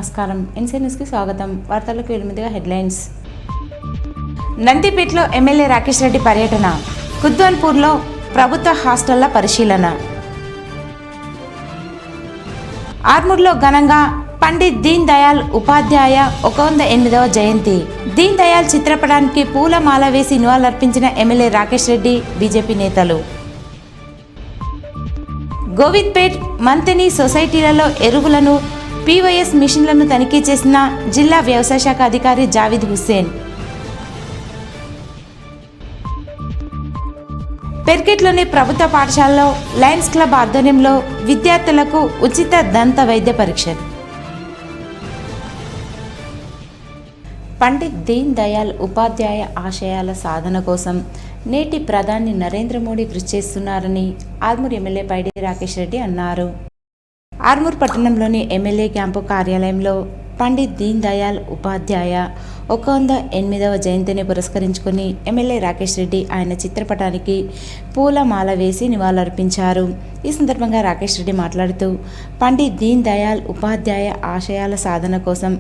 నమస్కారం. ఎన్సీ న్యూస్కి స్వాగతం. వార్తలకు వెలుముదిగా హెడ్లైన్స్. నందిపేటలో ఎమ్మెల్యే రాకేష్ రెడ్డి పర్యటన. కుద్వాన్పూర్లో ప్రభుత్వ హాస్టళ్ల పరిశీలన. ఆర్మూర్లో ఘనంగా పండిత్ దీన్ దయాళ్ ఉపాధ్యాయ 108వ జయంతి. దీన్ దయాళ్ చిత్రపటానికి పూలమాల వేసి నివాళులర్పించిన ఎమ్మెల్యే రాకేష్ రెడ్డి, బీజేపీ నేతలు. గోవింద్పేట్, మంతెని సొసైటీలలో ఎరువులను, పీవైఎస్ మిషన్లను తనిఖీ చేసిన జిల్లా వ్యవసాయ శాఖ అధికారి జావీద్ హుస్సేన్. పెర్కెట్లోని ప్రభుత్వ పాఠశాలలో లయన్స్ క్లబ్ ఆధ్వర్యంలో విద్యార్థులకు ఉచిత దంత వైద్య పరీక్షలు. పండిత్ దీన్ దయాళ్ ఉపాధ్యాయ ఆశయాల సాధన కోసం నేటి ప్రధాని నరేంద్ర మోడీ కృషి చేస్తున్నారని ఆర్మూర్ ఎమ్మెల్యే పైడి రాకేష్ రెడ్డి అన్నారు. ఆర్మూర్ పట్టణంలోని ఎమ్మెల్యే క్యాంపు కార్యాలయంలో పండిత్ దీన్ దయాళ్ ఉపాధ్యాయ 108వ జయంతిని పురస్కరించుకుని ఎమ్మెల్యే రాకేష్ రెడ్డి ఆయన చిత్రపటానికి పూలమాల వేసి నివాళులర్పించారు. ఈ సందర్భంగా రాకేష్ రెడ్డి మాట్లాడుతూ, పండిత్ దీన్ దయాళ్ ఉపాధ్యాయ ఆశయాల సాధన కోసం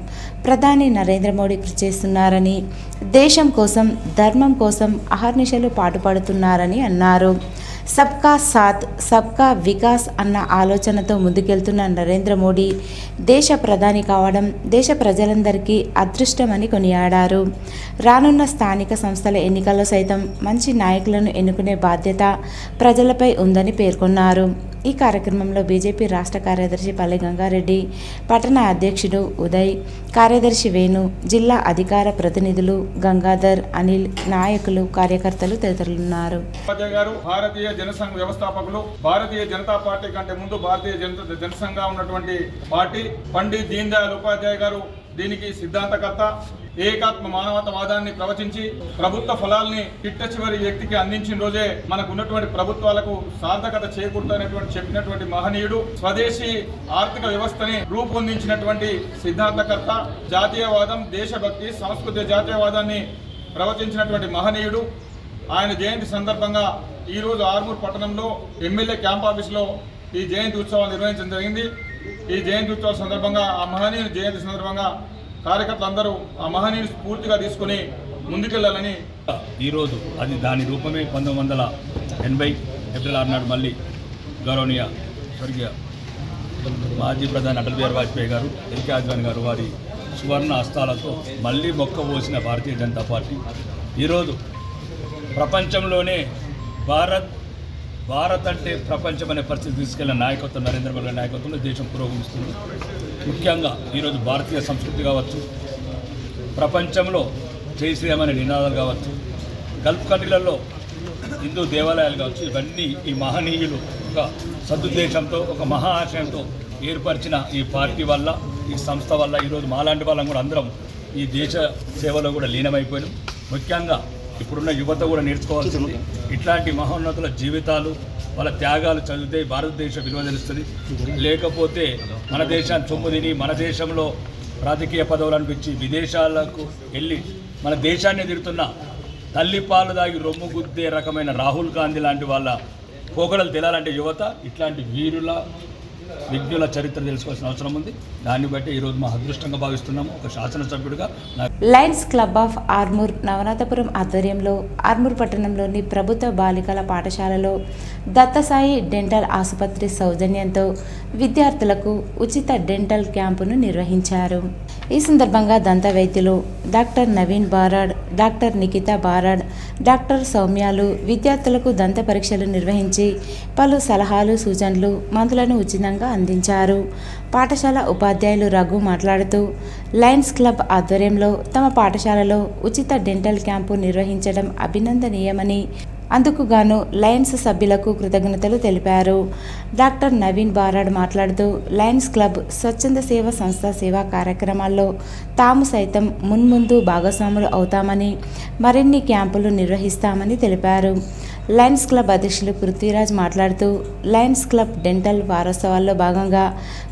ప్రధాని నరేంద్ర మోడీ కృషి చేస్తున్నారని, దేశం కోసం, ధర్మం కోసం అహర్నిశలు పాటుపడుతున్నారని అన్నారు. సబ్కా సాత్, సబ్కా వికాస్ అన్న ఆలోచనతో ముందుకెళ్తున్న నరేంద్ర మోడీ దేశ ప్రధాని కావడం దేశ ప్రజలందరికీ అదృష్టమని కొనియాడారు. రానున్న స్థానిక సంస్థల ఎన్నికల్లో సైతం మంచి నాయకులను ఎన్నుకునే బాధ్యత ప్రజలపై ఉందని పేర్కొన్నారు. ఈ కార్యక్రమంలో బీజేపీ రాష్ట్ర కార్యదర్శి పల్లె గంగారెడ్డి, పట్టణ అధ్యక్షుడు ఉదయ్, కార్యదర్శి వేణు, జిల్లా అధికార ప్రతినిధులు గంగాధర్, అనిల్, నాయకులు, కార్యకర్తలు తదితరులున్నారు. భారతీయ జనసంఘ వ్యవస్థాపకులు, భారతీయ జనతా పార్టీ కంటే ముందు భారతీయ జనసంఘ ఉన్నటువంటి పార్టీ. పండిత్ దీన్ దయాళ్ ఉపాధ్యాయ గారు దీనికి సిద్ధాంతకర్త. ఏకాత్మ మానవతావాదాన్ని ప్రవచించి ప్రభుత్వ ఫలాల్ని చిట్ట చివరి వ్యక్తికి అందించిన రోజే మనకు ఉన్నటువంటి ప్రభుత్వాలకు సార్థకత చేకూరుతున్నటువంటి చెప్పినటువంటి మహనీయుడు. స్వదేశీ ఆర్థిక వ్యవస్థని రూపొందించినటువంటి సిద్ధాంతకర్త. జాతీయవాదం, దేశభక్తి, సాంస్కృతిక జాతీయవాదాన్ని ప్రవచించినటువంటి మహనీయుడు. ఆయన జయంతి సందర్భంగా ఈరోజు ఆర్మూర్ పట్టణంలో ఎమ్మెల్యే క్యాంప్ ఆఫీస్లో ఈ జయంతి ఉత్సవాలు నిర్వహించడం జరిగింది. ఈ జయంతి ఉత్సవాల సందర్భంగా, ఆ మహనీయుని జయంతి సందర్భంగా కార్యకర్తలందరూ ఆ మహనీయుని స్ఫూర్తిగా తీసుకుని ముందుకెళ్లాలని ఈరోజు అది దాని రూపమే 1980 ఏప్రిల్ 6 నాడు మళ్ళీ గౌరవనీయ స్వర్గీయ మాజీ ప్రధాని అటల్ బిహారీ వాజ్పేయి గారు, ఎల్కే అద్వానీ గారు వారి సువర్ణ హస్తాలతో మళ్ళీ మొక్కబోసిన భారతీయ జనతా పార్టీ ఈరోజు ప్రపంచంలోనే భారత్ అంటే ప్రపంచం అనే పరిస్థితి తీసుకెళ్లిన నాయకత్వం నరేంద్ర మోడీ నాయకత్వంలో దేశం పురోగమిస్తుంది. ముఖ్యంగా ఈరోజు భారతీయ సంస్కృతి కావచ్చు, ప్రపంచంలో జై శ్రీరామ్ అనే నినాదాలు కావచ్చు, గల్ఫ్ కంట్రీలలో హిందూ దేవాలయాలు కావచ్చు, ఇవన్నీ ఈ మహనీయులు ఒక సదుద్దేశంతో, ఒక మహా ఆశయంతో ఏర్పరిచిన ఈ పార్టీ వల్ల, ఈ సంస్థ వల్ల ఈరోజు మాలాంటి వాళ్ళం కూడా అందరం ఈ దేశ సేవలో కూడా లీనమైపోయినాం. ముఖ్యంగా ఇప్పుడున్న యువత కూడా నేర్చుకోవాల్సింది, ఇట్లాంటి మహోన్నతుల జీవితాలు, వాళ్ళ త్యాగాలు చదివితే భారతదేశ విలువ తెలుస్తుంది. లేకపోతే మన దేశాన్ని సొమ్ము తిని మన దేశంలో రాజకీయ పదవులు అనిపించి విదేశాలకు వెళ్ళి మన దేశాన్ని తిరుగుతున్న తల్లిపాలు దాగి రొమ్ము గుద్దే రకమైన రాహుల్ గాంధీ లాంటి వాళ్ళ పోకడలు తెలాలంటే యువత ఇట్లాంటి వీరుల విజ్ఞుల చరిత్ర తెలుసుకోవాల్సిన అవసరం ఉంది. దాన్ని బట్టి ఈరోజు మా అదృష్టంగా భావిస్తున్నాము. ఒక శాసనసభ్యుడిగా Lions club of Armoor Navanathapuram ఆధ్వర్యంలో ఆర్మూర్ పట్టణంలోని ప్రభుత్వ బాలికల పాఠశాలలో దత్తసాయి డెంటల్ ఆసుపత్రి సౌజన్యంతో విద్యార్థులకు ఉచిత డెంటల్ క్యాంపును నిర్వహించారు. ఈ సందర్భంగా దంత వైద్యులు doctor Naveen Barad, doctor Nikhita Barad, doctor సౌమ్యాలు విద్యార్థులకు దంత పరీక్షలు నిర్వహించి పలు సలహాలు, సూచనలు, మందులను ఉచితంగా అందించారు. పాఠశాల ఉపాధ్యాయులు రఘు మాట్లాడుతూ, లయన్స్ క్లబ్ ఆధ్వర్యంలో తమ పాఠశాలలో ఉచిత డెంటల్ క్యాంపు నిర్వహించడం అభినందనీయమని, అందుకు గాను లయన్స్ సభ్యులకు కృతజ్ఞతలు తెలిపారు. డాక్టర్ నవీన్ బారాడ్ మాట్లాడుతూ, లయన్స్ క్లబ్ స్వచ్ఛంద సేవ సంస్థ సేవా కార్యక్రమాల్లో తాము సైతం మున్ముందు భాగస్వాములు అవుతామని, మరిన్ని క్యాంపులు నిర్వహిస్తామని తెలిపారు. లయన్స్ క్లబ్ అధ్యక్షులు పృథ్వీరాజ్ మాట్లాడుతూ, లయన్స్ క్లబ్ డెంటల్ వారోత్సవాల్లో భాగంగా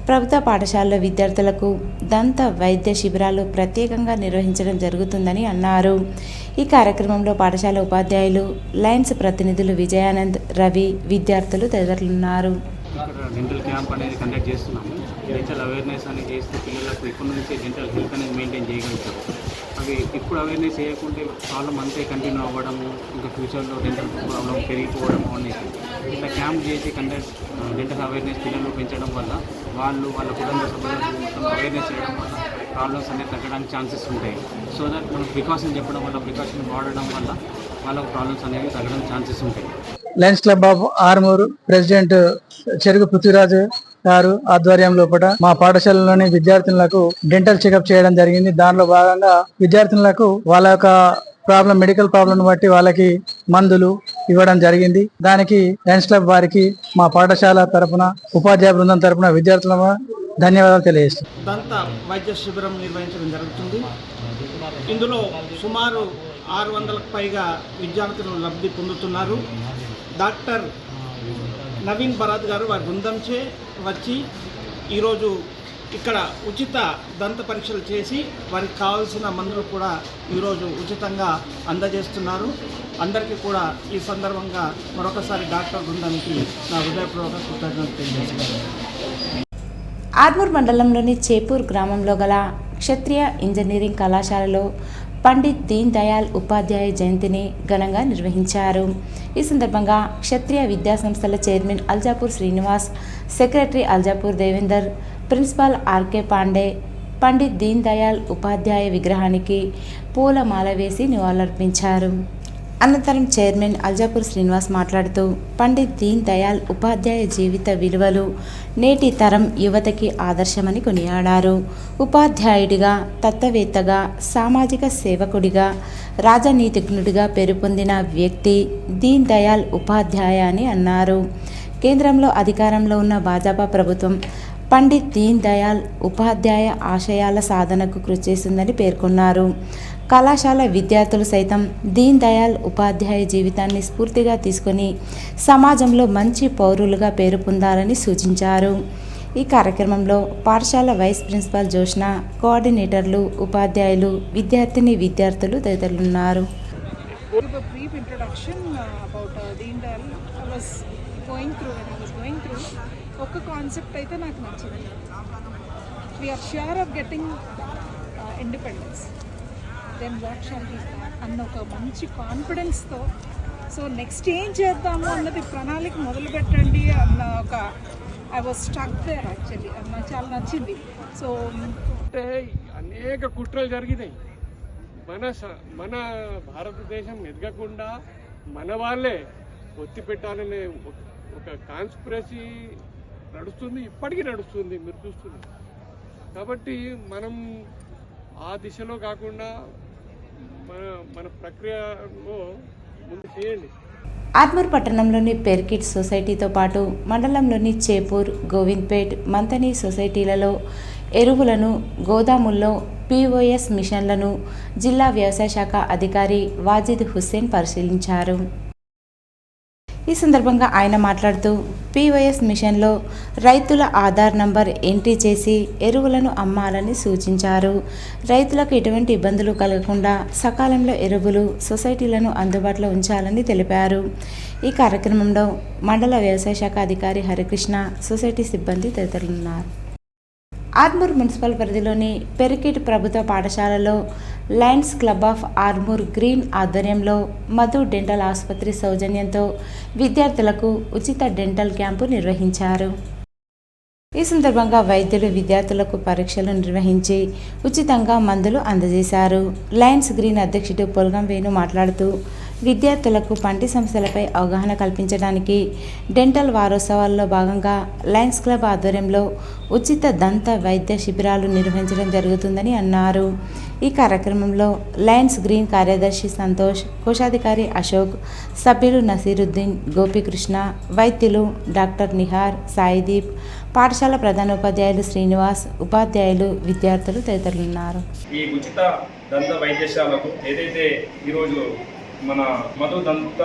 ప్రభుత్వ పాఠశాలలో విద్యార్థులకు దంత వైద్య శిబిరాలు ప్రత్యేకంగా నిర్వహించడం జరుగుతుందని అన్నారు. ఈ కార్యక్రమంలో పాఠశాల ఉపాధ్యాయులు, లయన్స్ ప్రతినిధులు విజయానంద్, రవి, విద్యార్థులు తదితరులున్నారు. డెంటల్ క్యాంప్ అనేది కండక్ట్ చేస్తున్నాము. డెంటల్ అవేర్నెస్ అనేది చేస్తూ పిల్లలకు ఇప్పటి నుంచే డెంటల్ హెల్త్ అనేది మెయింటైన్ చేయగలుగుతారు. అవి ఇప్పుడు అవేర్నెస్ చేయకుంటే ప్రాబ్లం అంతే కంటిన్యూ అవ్వడము, ఇంకా ఫ్యూచర్లో డెంటల్ ప్రాబ్లం పెరిగిపోవడము అనేది. ఇట్లా క్యాంప్ చేసి డెంటల్ అవేర్నెస్ పిల్లలు పెంచడం వల్ల వాళ్ళ కుటుంబ సభ్యులకు మొత్తం అవేర్నెస్ చేయడం వల్ల ప్రాబ్లమ్స్ అనేది తగ్గడానికి ఛాన్సెస్ ఉంటాయి. సో దట్ మనం ప్రికాషన్ చెప్పడం వల్ల, ప్రికాషన్ వాడడం వల్ల వాళ్ళకు ప్రాబ్లమ్స్ అనేవి తగ్గడానికి ఛాన్సెస్ ఉంటాయి. Lions club of Armoor president చెరుకు పృథ్వీరాజు గారు ఆధ్వర్యంలో మా పాఠశాలలోని విద్యార్థులకు డెంటల్ చెకప్ చేయడం జరిగింది. దానిలో భాగంగా విద్యార్థులకు వాళ్ళ యొక్క మెడికల్ ప్రాబ్లం బట్టి వాళ్ళకి మందులు ఇవ్వడం జరిగింది. దానికి లయన్స్ క్లబ్ వారికి మా పాఠశాల తరపున, ఉపాధ్యాయ బృందం తరపున విద్యార్థులకు ధన్యవాదాలు తెలియజేస్తున్నాం. దంత వైద్య శిబిరం నిర్వహించడం జరుగుతుంది. ఇందులో సుమారు 600కు పైగా విద్యార్థులు లబ్ధి పొందుతున్నారు. డాక్టర్ నవీన్ భరత్ గారు వారి బృందంచే వచ్చి ఈరోజు ఇక్కడ ఉచిత దంత పరీక్షలు చేసి వారికి కావాల్సిన మందులు కూడా ఈరోజు ఉచితంగా అందజేస్తున్నారు. అందరికీ కూడా ఈ సందర్భంగా మరొకసారి డాక్టర్ బృందానికి నా హృదయపూర్వక కృతజ్ఞతలు తెలియజేస్తున్నాను. ఆర్మూర్ మండలంలోని చేపూర్ గ్రామంలో గల క్షత్రియ ఇంజనీరింగ్ కళాశాలలో పండిత్ దీన్ దయాళ్ ఉపాధ్యాయ జయంతిని ఘనంగా నిర్వహించారు. ఈ సందర్భంగా క్షత్రియ విద్యాసంస్థల chairman Aljapur Srinivas, secretary Aljapur Devender, principal RK Pandey Pandit Deen Dayal Upadhyaya విగ్రహానికి పూలమాల వేసి నివాళులర్పించారు. అనంతరం చైర్మన్ అల్జాపూర్ శ్రీనివాస్ మాట్లాడుతూ పండిత్ దీన్ దయాళ్ ఉపాధ్యాయ జీవిత విలువలు నేటి తరం యువతకి ఆదర్శమని కొనియాడారు. ఉపాధ్యాయుడిగా, తత్వవేత్తగా, సామాజిక సేవకుడిగా, రాజనీతిజ్ఞుడిగా పేరుపొందిన వ్యక్తి దీన్ దయాళ్ ఉపాధ్యాయ అని అన్నారు. కేంద్రంలో అధికారంలో ఉన్న భాజపా ప్రభుత్వం పండిత్ దీన్ దయాళ్ ఉపాధ్యాయ ఆశయాల సాధనకు కృషి చేస్తుందని పేర్కొన్నారు. కళాశాల విద్యార్థులు సైతం దీన్ దయాళ్ ఉపాధ్యాయ జీవితాన్ని స్ఫూర్తిగా తీసుకొని సమాజంలో మంచి పౌరులుగా పేరు పొందాలని సూచించారు. ఈ కార్యక్రమంలో పాఠశాల వైస్ ప్రిన్సిపాల్ జోష్న, కోఆర్డినేటర్లు, ఉపాధ్యాయులు, విద్యార్థులు తదితరులున్నారు. ఒక కాన్సెప్ట్ అయితే నాకు నచ్చింది. We are sure of getting independence, then what shall be అన్న ఒక మంచి కాన్ఫిడెన్స్తో, సో నెక్స్ట్ ఏం చేద్దాము అన్నది ప్రణాళిక మొదలుపెట్టండి అన్న ఒక I was stuck there. Actually అది నాకు చాలా నచ్చింది. సో అంటే అనేక కుట్రలు జరిగినాయి. మన భారతదేశం ఎదగకుండా మన వాళ్ళే ఒత్తి పెట్టాలనే ఒక కాన్స్పిరసీ నడుస్తుంది, ఇప్పటికీ నడుస్తుంది, మీరు చూస్తుంది. కాబట్టి మనం ఆ దిశలో కాకుండా మన ప్రక్రియలో ముందు చేయండి. ఆర్మూర్ పట్టణంలోని పెర్కిట్ సొసైటీతో పాటు మండలంలోని చేపూర్, గోవింద్పేట్, మంతని సొసైటీలలో ఎరువులను, గోదాముల్లో POS మిషన్లను జిల్లా వ్యవసాయ శాఖ అధికారి వాజిద్ హుస్సేన్ పరిశీలించారు. ఈ సందర్భంగా ఆయన మాట్లాడుతూ POS మిషన్లో రైతుల ఆధార్ నంబర్ ఎంట్రీ చేసి ఎరువులను అమ్మాలని సూచించారు. రైతులకు ఎటువంటి ఇబ్బందులు కలగకుండా సకాలంలో ఎరువులు, సొసైటీలను అందుబాటులో ఉంచాలని తెలిపారు. ఈ కార్యక్రమంలో మండల వ్యవసాయ శాఖ అధికారి హరికృష్ణ, సొసైటీ సిబ్బంది తదితరులున్నారు. ఆర్మూర్ మున్సిపల్ పరిధిలోని పెరికిట్ ప్రభుత్వ పాఠశాలలో Lions club of Armoor green ఆధ్వర్యంలో మధు డెంటల్ ఆసుపత్రి సౌజన్యంతో విద్యార్థులకు ఉచిత డెంటల్ క్యాంపు నిర్వహించారు. ఈ సందర్భంగా వైద్యులు విద్యార్థులకు పరీక్షలు నిర్వహించి ఉచితంగా మందులు అందజేశారు. లయన్స్ గ్రీన్ అధ్యక్షుడు పొల్గం వేణు మాట్లాడుతూ విద్యార్థులకు పంటి సమస్యలపై అవగాహన కల్పించడానికి డెంటల్ వారోత్సవాల్లో భాగంగా లయన్స్ క్లబ్ ఆధ్వర్యంలో ఉచిత దంత వైద్య శిబిరాలు నిర్వహించడం జరుగుతుందని అన్నారు. ఈ కార్యక్రమంలో లయన్స్ గ్రీన్ కార్యదర్శి సంతోష్, కోశాధికారి అశోక్, సభ్యులు నసీరుద్దీన్, గోపీకృష్ణ, వైద్యులు డాక్టర్ నిహార్, సాయిదీప్, పాఠశాల ప్రధానోపాధ్యాయులు శ్రీనివాస్, ఉపాధ్యాయులు, విద్యార్థులు తదితరులున్నారు. ఈ ఉచిత దంత వైద్యశాలకు ఏదైతే ఈరోజు మన మధు దంత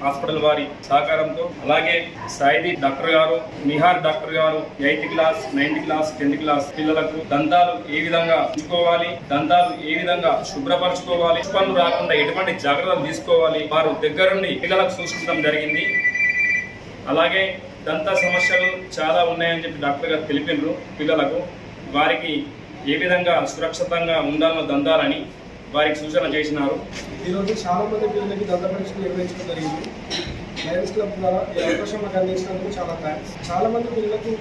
హాస్పిటల్ వారి సహకారంతో, అలాగే సాయిదీ డాక్టర్ గారు, నిహార్ డాక్టర్ గారు 8th class, 9th class, 10th class పిల్లలకు దంతాలు ఏ విధంగా తీసుకోవాలి, దంతాలు ఏ విధంగా శుభ్రపరచుకోవాలి, పనులు రాకుండా ఎటువంటి జాగ్రత్తలు తీసుకోవాలి వారు దగ్గరుండి పిల్లలకు సూచించడం జరిగింది. అలాగే దంత సమస్యలు చాలా ఉన్నాయని చెప్పి డాక్టర్ గారు తెలిపినారు పిల్లలకు. వారికి ఏ విధంగా సురక్షితంగా ఉండాలో దంతాలని వారికి సూచన చేసినారు. ఈరోజు చాలా మంది పిల్లలకి దంత పరీక్షలు నిర్వహించడం జరిగింది. లయన్స్ క్లబ్ ద్వారా ఈ అవకాశం మాకు అందించినందుకు చాలా థ్యాంక్స్. చాలా మంది పిల్లలకు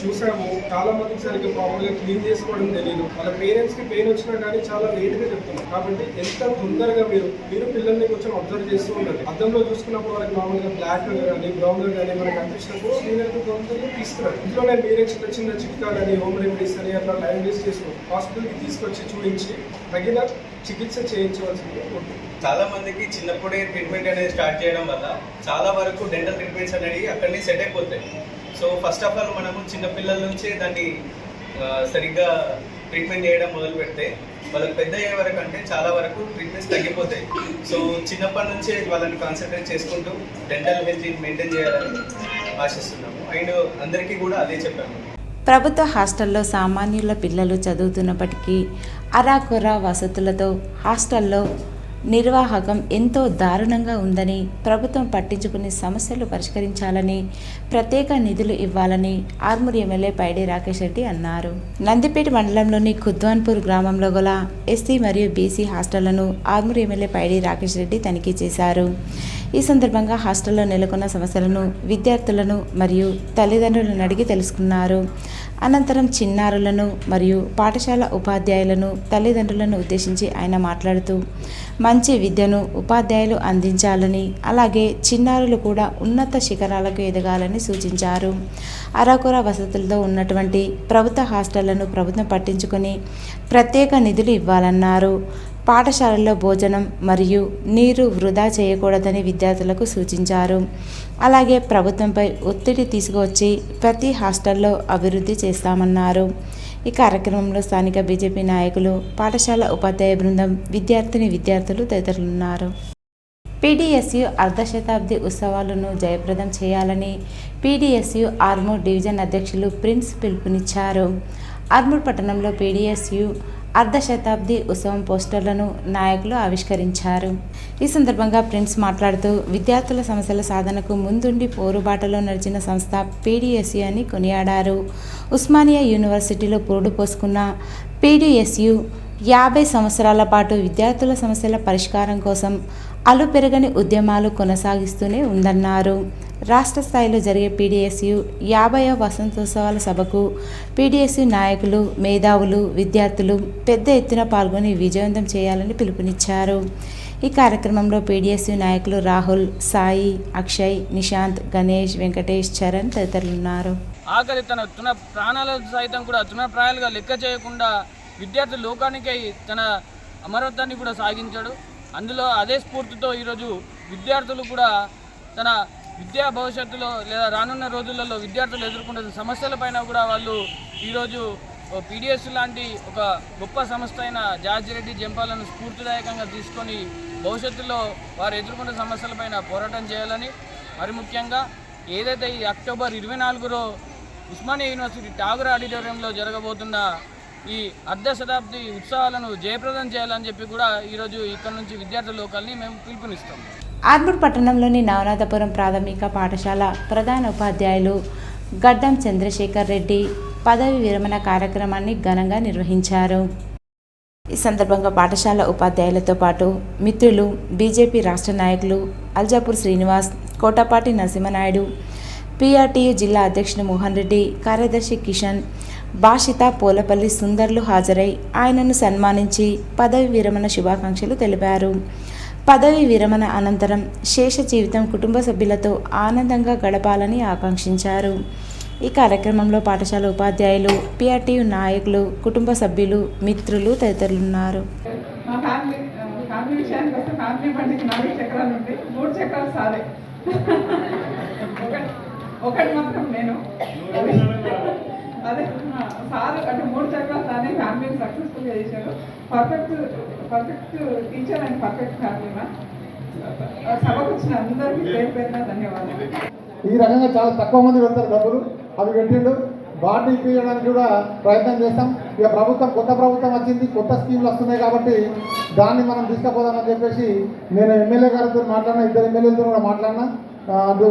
చూసాము, చాలా మందికి సరిగ్గా ప్రాపర్గా క్లీన్ చేసుకోవడం తెలియదు. వాళ్ళ పేరెంట్స్కి పెయిన్ వచ్చినా కానీ చాలా లేట్గా చెప్తున్నారు. కాబట్టి ఎంత తొందరగా మీరు పిల్లల్ని కొంచెం అబ్జర్వ్ చేస్తూ ఉండండి. అద్దంలో చూసుకున్నప్పుడు వాళ్ళకి మామూలుగా బ్లాక్ కానీ బ్రౌన్ కానీ మనకు అనిపించినప్పుడు క్లీనర్కి తొందరగా తీసుకురండి. ఇంట్లోనే మీరే చిన్న చిన్న చిట్కాలని హోమ్ రెమెడీస్ అని అట్లా టైం వేస్ట్ చేసుకుని హాస్పిటల్కి తీసుకొచ్చి చూపించి తగిన చికిత్స చేయించవలసింది ఉంటుంది. చాలా మందికి చిన్నప్పుడే ట్రీట్మెంట్ అనేది స్టార్ట్ చేయడం వల్ల చాలా వరకు డెంటల్ ట్రీట్మెంట్స్ అనేవి అక్కడనే సెట్ అయిపోతాయి. సో ఫస్ట్ ఆఫ్ ఆల్ మనము చిన్నపిల్లల నుంచే దాన్ని సరిగ్గా ట్రీట్మెంట్ చేయడం మొదలు పెడితే వాళ్ళకి పెద్ద అయ్యే వరకు అంటే చాలా వరకు ట్రీట్మెంట్స్ తగ్గిపోతాయి. సో చిన్నప్పటి నుంచే వాళ్ళని కాన్సన్ట్రేట్ చేసుకుంటూ డెంటల్ హెల్త్ మెయింటైన్ చేయాలని ఆశిస్తున్నాము. అండ్ అందరికీ కూడా అదే చెప్పాము. ప్రభుత్వ హాస్టల్లో సామాన్యుల పిల్లలు చదువుతున్నప్పటికీ అరాకొరా వసతులతో హాస్టల్లో నిర్వాహకం ఎంతో దారుణంగా ఉందని, ప్రభుత్వం పట్టించుకుని సమస్యలు పరిష్కరించాలని, ప్రత్యేక నిధులు ఇవ్వాలని ఆర్మూర్ ఎమ్మెల్యే పైడి రాకేష్ రెడ్డి అన్నారు. నందిపేట మండలంలోని ఖుద్వాన్పూర్ గ్రామంలో గల ఎస్సీ మరియు బీసీ హాస్టళ్లను ఆర్మూర్ ఎమ్మెల్యే పైడి రాకేష్ రెడ్డి తనిఖీ చేశారు. ఈ సందర్భంగా హాస్టల్లో నెలకొన్న సమస్యలను విద్యార్థులను మరియు తల్లిదండ్రులను అడిగి తెలుసుకున్నారు. అనంతరం చిన్నారులను మరియు పాఠశాల ఉపాధ్యాయులను తల్లిదండ్రులను ఉద్దేశించి ఆయన మాట్లాడుతూ మంచి విద్యను ఉపాధ్యాయులు అందించాలని, అలాగే చిన్నారులు కూడా ఉన్నత శిఖరాలకు ఎదగాలని సూచించారు. అరాకొర వసతులతో ఉన్నటువంటి ప్రభుత్వ హాస్టళ్లను ప్రభుత్వం పట్టించుకొని ప్రత్యేక నిధులు ఇవ్వాలన్నారు. పాఠశాలల్లో భోజనం మరియు నీరు వృధా చేయకూడదని విద్యార్థులకు సూచించారు. అలాగే ప్రభుత్వంపై ఒత్తిడి తీసుకువచ్చి ప్రతి హాస్టల్లో అభివృద్ధి చేస్తామన్నారు. ఈ కార్యక్రమంలో స్థానిక బీజేపీ నాయకులు, పాఠశాల ఉపాధ్యాయ బృందం, విద్యార్థులు తదితరులున్నారు. పీడీఎస్యు అర్ధశతాబ్ది ఉత్సవాలను జయప్రదం చేయాలని పీడీఎస్యు ఆర్మూర్ డివిజన్ అధ్యక్షులు ప్రిన్స్ పిలుపునిచ్చారు. ఆర్మూర్ పట్టణంలో పీడీఎస్యు అర్ధశతాబ్ది ఉత్సవం పోస్టర్లను నాయకులు ఆవిష్కరించారు. ఈ సందర్భంగా ప్రిన్స్ మాట్లాడుతూ విద్యార్థుల సమస్యల సాధనకు ముందుండి పోరుబాటలో నడిచిన సంస్థ పీడీఎస్యు అని కొనియాడారు. ఉస్మానియా యూనివర్సిటీలో పురుడు పోసుకున్న పీడీఎస్యు 50 సంవత్సరాల పాటు విద్యార్థుల సమస్యల పరిష్కారం కోసం అలుపెరగని ఉద్యమాలు కొనసాగిస్తూనే ఉందన్నారు. రాష్ట్ర స్థాయిలో జరిగే పీడీఎస్యు 50వ వసంతోత్సవాల సభకు పీడీఎస్యు నాయకులు, మేధావులు, విద్యార్థులు పెద్ద ఎత్తున పాల్గొని విజయవంతం చేయాలని పిలుపునిచ్చారు. ఈ కార్యక్రమంలో పీడీఎస్యు నాయకులు రాహుల్, సాయి, అక్షయ్, నిశాంత్, గణేష్, వెంకటేష్, చరణ్ తదితరులున్నారు. ఆఖరి తన ప్రాణాల సైతం కూడా తృణప్రాయాలుగా లెక్క చేయకుండా విద్యార్థి లోకానికై తన అమరత్వాన్ని కూడా సాగించాడు. అందులో అదే స్ఫూర్తితో ఈరోజు విద్యార్థులు కూడా తన విద్యా భవిష్యత్తులో లేదా రానున్న రోజులలో విద్యార్థులు ఎదుర్కొంటున్న సమస్యలపైన కూడా వాళ్ళు ఈరోజు పీడీఎస్ లాంటి ఒక గొప్ప సంస్థ అయిన జార్జిరెడ్డి జంపాలను స్ఫూర్తిదాయకంగా తీసుకొని భవిష్యత్తులో వారు ఎదుర్కొంటున్న సమస్యలపైన పోరాటం చేయాలని, మరి ముఖ్యంగా ఏదైతే ఈ అక్టోబర్ 24 ఉస్మానియా యూనివర్సిటీ టాగూర్ ఆడిటోరియంలో జరగబోతున్న ఈ అర్ధశతాబ్ది ఉత్సవాలను జయప్రదం చేయాలని చెప్పి కూడా ఈరోజు ఇక్కడ నుంచి విద్యార్థుల లోకాలని మేము పిలుపునిస్తాం. ఆర్మూర్ పట్టణంలోని నవనాథపురం ప్రాథమిక పాఠశాల ప్రధాన ఉపాధ్యాయులు గడ్డం చంద్రశేఖర్ రెడ్డి పదవి విరమణ కార్యక్రమాన్ని ఘనంగా నిర్వహించారు. ఈ సందర్భంగా పాఠశాల ఉపాధ్యాయులతో పాటు మిత్రులు, బీజేపీ రాష్ట్ర నాయకులు అల్జాపూర్ శ్రీనివాస్, కోటపాటి నరసింహనాయుడు, పీఆర్టీయూ జిల్లా అధ్యక్షుడు మోహన్ రెడ్డి, కార్యదర్శి కిషన్, భాషిత, పోలపల్లి సుందర్లు హాజరై ఆయనను సన్మానించి పదవి విరమణ శుభాకాంక్షలు తెలిపారు. పదవి విరమణ అనంతరం శేష జీవితం కుటుంబ సభ్యులతో ఆనందంగా గడపాలని ఆకాంక్షించారు. ఈ కార్యక్రమంలో పాఠశాల ఉపాధ్యాయులు, పీఆర్టీయూ నాయకులు, కుటుంబ సభ్యులు, మిత్రులు తదితరులున్నారు. మా ఫ్యామిలీ విషయానికి వస్తే ఫ్యామిలీ బండికి 4 చక్రాలు ఉంటాయి, 3 చక్రాలు సారే, ఒకటి మాత్రం నేను. అదే సార్ అంటే 3 చక్రాలు సార్ని ఫ్యామిలీని సక్సెస్ఫుల్గా చేశారు. Perfect teacher and perfect family man. సభకు వచ్చిన అందరికీ పేరున ధన్యవాదాలు. ఈ రకంగా చాలా తక్కువ మంది పెడతారు డబ్బులు, అవి పెట్టిండు. వాటిని ఇప్పించడానికి కూడా ప్రయత్నం చేస్తాం. ఇక కొత్త ప్రభుత్వం వచ్చింది, కొత్త స్కీమ్లు వస్తున్నాయి కాబట్టి దాన్ని మనం తీసుకుపోదామని చెప్పేసి నేను ఎమ్మెల్యే గారితో మాట్లాడినా, 2 ఎమ్మెల్యేలతో కూడా మాట్లాడినా. అటు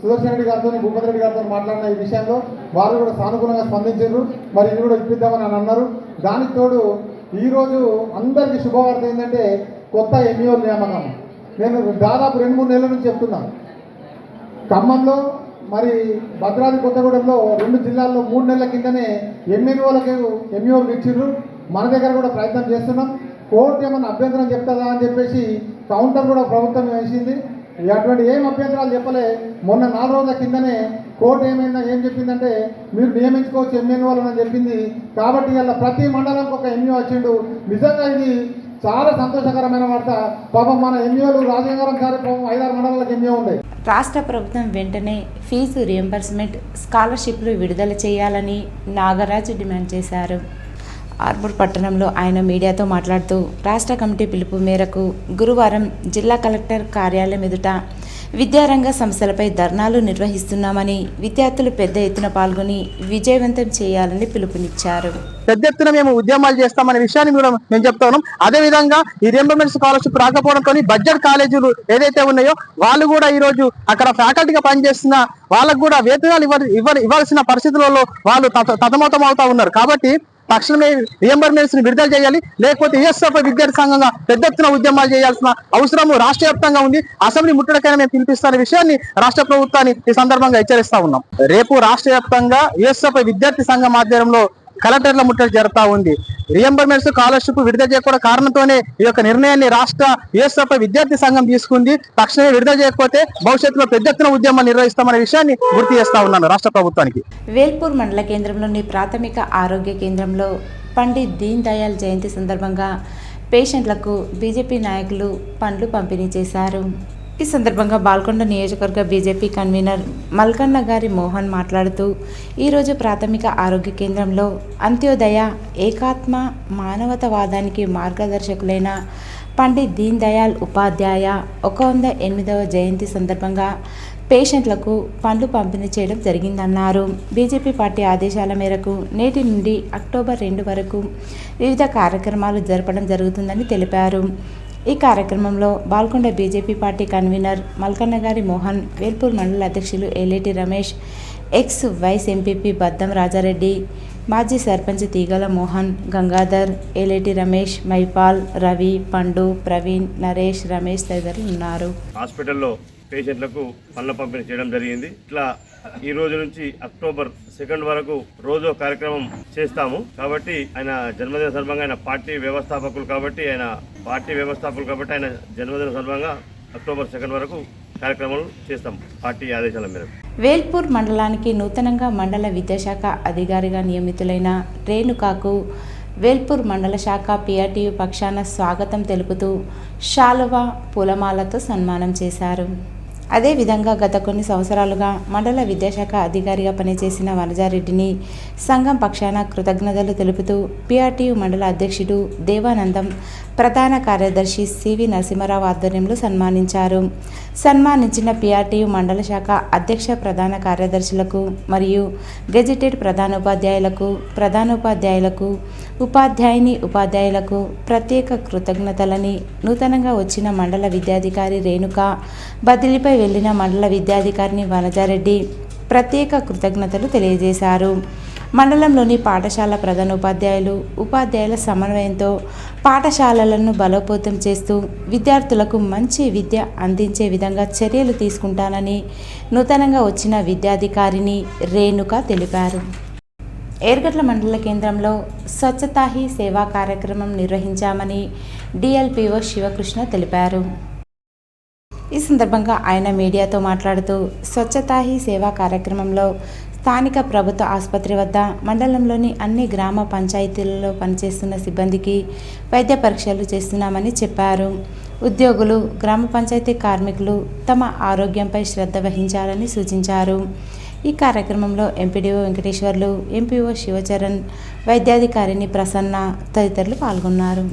సుదర్శన్ రెడ్డి గారితో భూపతి రెడ్డి గారితో మాట్లాడిన ఈ విషయంలో వారు కూడా సానుకూలంగా స్పందించారు. మరి ఇది కూడా ఇప్పిద్దామని అని అన్నారు. దానికి తోడు ఈరోజు అందరికీ శుభవార్త ఏంటంటే కొత్త ఎంఈఓ నియామకం. నేను దాదాపు 2-3 నెలల నుంచి చెప్తున్నాను. ఖమ్మంలో మరి భద్రాద్రి కొత్తగూడెంలో 2 జిల్లాల్లో 3 నెలల కిందనే ఎంఈఓలకు ఎంఈఓలు ఇచ్చిర్రు. మన దగ్గర కూడా ప్రయత్నం చేస్తున్నాం. కోర్టు ఏమన్నా అభ్యంతరం చెప్తుందా అని చెప్పేసి కౌంటర్ కూడా ప్రభుత్వం వేసింది. అటువంటి ఏం అభ్యంతరాలు చెప్పలే. మొన్న 4 రోజుల కిందనే కోర్టు ఏం చెప్పిందంటే మీరు నియమించుకోవచ్చు ఎంఈఓలను అని చెప్పింది. కాబట్టి ఇలా ప్రతి మండలంకి ఒక ఎంఈఓ వచ్చిండు. నిజంగా ఇది చాలా సంతోషకరమైన వార్త. పాపం మన ఎంఈఓలు రాజగంగారం సార్ పాపం 5-6 మండలాలకు ఎంఈఓ ఉన్నాయి. రాష్ట్ర ప్రభుత్వం వెంటనే ఫీజు రియంబర్స్మెంట్ స్కాలర్షిప్లు విడుదల చేయాలని నాగరాజు డిమాండ్ చేశారు. ఆర్మూర్ పట్టణంలో ఆయన మీడియాతో మాట్లాడుతూ రాష్ట్ర కమిటీ పిలుపు మేరకు గురువారం జిల్లా కలెక్టర్ కార్యాలయం ఎదుట విద్యారంగ సంస్థలపై ధర్నాలు నిర్వహిస్తున్నామని, విద్యార్థులు పెద్ద ఎత్తున పాల్గొని విజయవంతం చేయాలని పిలుపునిచ్చారు. పెద్ద ఎత్తున మేము ఉద్యమాలు చేస్తామనే విషయాన్ని కూడా మేము చెప్తా ఉన్నాం. అదేవిధంగా ఈ రియంబర్స్మెంట్ స్కాలర్షిప్ రాకపోవడంతో బడ్జెట్ కాలేజీలు ఏదైతే ఉన్నాయో వాళ్ళు కూడా ఈ రోజు అక్కడ ఫ్యాకల్టీగా పనిచేస్తున్న వాళ్ళకు కూడా వేతనాలు ఇవ్వాల్సిన పరిస్థితులలో వాళ్ళు తతమతం అవుతా ఉన్నారు. కాబట్టి తక్షణమే రియంబర్స్మెంట్స్ ని విడుదల చేయాలి. లేకపోతే యుఎస్ఎఫ్ విద్యార్థి సంఘంగా పెద్ద ఎత్తున ఉద్యమాలు చేయాల్సిన అవసరం రాష్ట్ర వ్యాప్తంగా ఉంది. అసెంబ్లీ ముట్టడికైనా మేము పిలిపిస్తున్న విషయాన్ని రాష్ట్ర ప్రభుత్వాన్ని ఈ సందర్భంగా హెచ్చరిస్తా ఉన్నాం. రేపు రాష్ట్ర వ్యాప్తంగా యుఎస్ఎఫ్ విద్యార్థి సంఘం ఆధ్వర్యంలో కలెక్టర్ల ముట్టడి జరుగుతా ఉంది. రియంబర్స్మెంట్స్ స్కాలర్షిప్ విడుదల చేయకపోవడం కారణంతోనే ఈ యొక్క నిర్ణయాన్ని రాష్ట్ర యుఎస్ఎఫ్ విద్యార్థి సంఘం తీసుకుంది. తక్షణమే విడుదల చేయకపోతే భవిష్యత్తులో పెద్ద ఎత్తున ఉద్యమాలు నిర్వహిస్తామనే విషయాన్ని గుర్తు చేస్తా ఉన్నాను రాష్ట్ర ప్రభుత్వానికి. వేల్పూర్ మండల కేంద్రంలోని ప్రాథమిక ఆరోగ్య కేంద్రంలో పండిత్ దీన్ దయాళ్ జయంతి సందర్భంగా పేషెంట్లకు బీజేపీ నాయకులు పండ్లు పంపిణీ చేశారు. ఈ సందర్భంగా బాల్కొండ నియోజకవర్గ బీజేపీ కన్వీనర్ మల్కన్న గారి మోహన్ మాట్లాడుతూ ఈరోజు ప్రాథమిక ఆరోగ్య కేంద్రంలో అంత్యోదయ ఏకాత్మ మానవతావాదానికి మార్గదర్శకులైన పండిత్ దీన్ దయాళ్ ఉపాధ్యాయ 108వ జయంతి సందర్భంగా పేషెంట్లకు పండ్లు పంపిణీ చేయడం జరిగిందన్నారు. బీజేపీ పార్టీ ఆదేశాల మేరకు నేటి నుండి అక్టోబర్ 2 వరకు వివిధ కార్యక్రమాలు జరపడం జరుగుతుందని తెలిపారు. ఈ కార్యక్రమంలో Balkonda BJP party convener Malkannagari Mohan, Velpur మండల అధ్యక్షులు Eleti Ramesh, ex vice MPP Baddam Rajareddy, మాజీ సర్పంచ్ తీగల మోహన్, గంగాధర్, ఏలేటి రమేష్, మైపాల్, రవి, పండు, ప్రవీణ్, నరేష్, రమేష్ తదితరులు ఉన్నారు. హాస్పిటల్లో పేషెంట్లకు పనుల పంపిణీ చేయడం జరిగింది. ఇట్లా ఈ రోజు నుంచి అక్టోబర్ 2 వరకు రోజు కార్యక్రమం చేస్తాము. కాబట్టి ఆయన జన్మదిన సందర్భంగా ఆయన పార్టీ వ్యవస్థాపకులు కాబట్టి ఆయన జన్మదిన సందర్భంగా అక్టోబర్ 2 వరకు కార్యక్రమాలు చేస్తాం పార్టీ ఆదేశాల మేరకు. వేల్పూర్ మండలానికి నూతనంగా మండల విద్యాశాఖ అధికారిగా నియమితులైన రేణుకాకు వేల్పూర్ మండల శాఖ పిఆర్టీయు పక్షాన స్వాగతం తెలుపుతూ శాలువా, పూలమాలతో సన్మానం చేశారు. అదేవిధంగా గత కొన్ని సంవత్సరాలుగా మండల విద్యాశాఖ అధికారిగా పనిచేసిన వనజారెడ్డిని సంఘం పక్షాన కృతజ్ఞతలు తెలుపుతూ పిఆర్టీయు మండల అధ్యక్షుడు దేవానందం, ప్రధాన కార్యదర్శి సివి నరసింహారావు ఆధ్వర్యంలో సన్మానించారు. సన్మానించిన పిఆర్టీయు మండల శాఖ అధ్యక్ష ప్రధాన కార్యదర్శులకు మరియు గెజిటెడ్ ప్రధానోపాధ్యాయులకు, ఉపాధ్యాయులకు ప్రత్యేక కృతజ్ఞతలని నూతనంగా వచ్చిన మండల విద్యాధికారి రేణుక, బదిలీపై వెళ్లిన మండల విద్యాధికారిని వనజారెడ్డి ప్రత్యేక కృతజ్ఞతలు తెలియజేశారు. మండలంలోని పాఠశాల ప్రధానోపాధ్యాయులు, ఉపాధ్యాయుల సమన్వయంతో పాఠశాలలను బలోపేతం చేస్తూ విద్యార్థులకు మంచి విద్య అందించే విధంగా చర్యలు తీసుకుంటానని నూతనంగా వచ్చిన విద్యాధికారిని రేణుక తెలిపారు. ఏర్గట్ల మండల కేంద్రంలో స్వచ్ఛతా హీ సేవా కార్యక్రమం నిర్వహించామని డిఎల్పిఓ శివకృష్ణ తెలిపారు. ఈ సందర్భంగా ఆయన మీడియాతో మాట్లాడుతూ స్వచ్ఛతా హీ సేవా కార్యక్రమంలో స్థానిక ప్రభుత్వ ఆసుపత్రి వద్ద మండలంలోని అన్ని గ్రామ పంచాయతీలలో పనిచేస్తున్న సిబ్బందికి వైద్య పరీక్షలు చేస్తున్నామని చెప్పారు. ఉద్యోగులు, గ్రామ పంచాయతీ కార్మికులు తమ ఆరోగ్యంపై శ్రద్ధ వహించాలని సూచించారు. ఈ కార్యక్రమంలో ఎంపీడీఓ వెంకటేశ్వర్లు, ఎంపీఓ శివచరణ్, వైద్యాధికారిని ప్రసన్న తదితరులు పాల్గొన్నారు.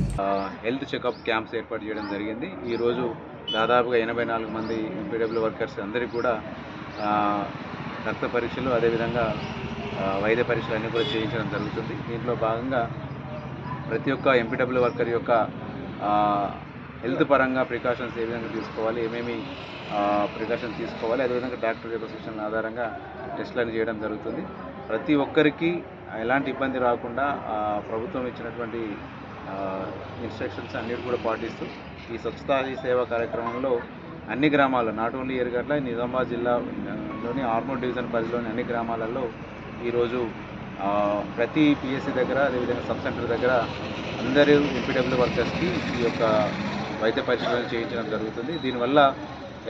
హెల్త్ చెకప్ క్యాంప్స్ ఏర్పాటు చేయడం జరిగింది. ఈరోజు దాదాపుగా 84 మంది ఎంపీడబ్ల్యూ వర్కర్స్ అందరికీ కూడా రక్త పరీక్షలు, అదేవిధంగా వైద్య పరీక్షలు అన్నీ కూడా చేయించడం జరుగుతుంది. దీంట్లో భాగంగా ప్రతి ఒక్క ఎంపీడబ్ల్యూ వర్కర్ యొక్క హెల్త్ పరంగా ప్రికాషన్స్ ఏ విధంగా తీసుకోవాలి, ఏమేమి ప్రికాషన్స్ తీసుకోవాలి, అదేవిధంగా డాక్టర్ యొక్క సూచనల ఆధారంగా టెస్టులను చేయడం జరుగుతుంది. ప్రతి ఒక్కరికి ఎలాంటి ఇబ్బంది రాకుండా ప్రభుత్వం ఇచ్చినటువంటి ఇన్స్ట్రక్షన్స్ అన్నిటి కూడా పాటిస్తూ ఈ స్వచ్ఛతా హీ సేవా కార్యక్రమంలో అన్ని గ్రామాల్లో, నాట్ ఓన్లీ ఎర్గడ్ల, నిజామాబాద్ జిల్లాలోని ఆర్మూర్ డివిజన్ పరిధిలోని అన్ని గ్రామాలలో ఈరోజు ప్రతి పిఎస్సి దగ్గర, అదేవిధంగా సబ్ సెంటర్ దగ్గర అందరూ ఎంపీడబ్ల్యూ వర్కర్స్కి ఈ యొక్క వైద్య పరిశీలన చేయించడం జరుగుతుంది. దీనివల్ల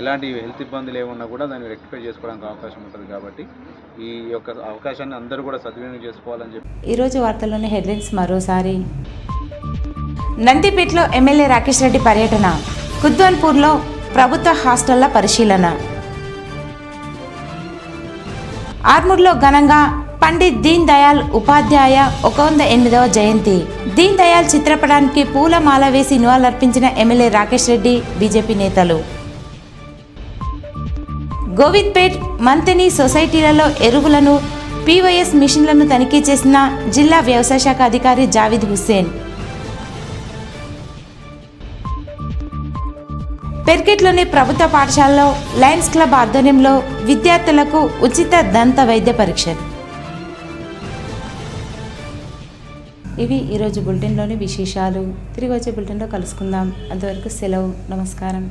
ఎలాంటి హెల్త్ ఇబ్బందులు ఏమన్నా కూడా దాన్ని రెక్టిఫై చేసుకోవడానికి అవకాశం ఉంటుంది. కాబట్టి ఈ యొక్క అవకాశాన్ని అందరూ కూడా సద్వినియోగం చేసుకోవాలని చెప్పి ఈరోజు వార్తల్లోని హెడ్లైన్స్ మరోసారి. నందిపేటలో ఎమ్మెల్యే రాకేష్ రెడ్డి పర్యటన, కుద్వాన్పూర్లో ప్రభుత్వ హాస్టళ్ల పరిశీలన. ఆర్మూర్లో ఘనంగా పండిత్ దీన్ దయాళ్ ఉపాధ్యాయ 108వ జయంతి. దీన్ దయాళ్ చిత్రపటానికి పూలమాల వేసి నివాళులర్పించిన ఎమ్మెల్యే రాకేష్ రెడ్డి, బీజేపీ నేతలు. గోవింద్పేట్, మంతెని సొసైటీలలో ఎరువులను, పీవైఎస్ మిషన్లను తనిఖీ చేసిన జిల్లా వ్యవసాయ శాఖ అధికారి జావీద్ హుస్సేన్. పెర్కెట్లోని ప్రభుత్వ పాఠశాలలో లయన్స్ క్లబ్ ఆధ్వర్యంలో విద్యార్థులకు ఉచిత దంత వైద్య పరీక్షలు. ఇవి ఈరోజు బులెటిన్లోని విశేషాలు. తిరిగి వచ్చే బులెటిన్లో కలుసుకుందాం. అంతవరకు సెలవు. నమస్కారం.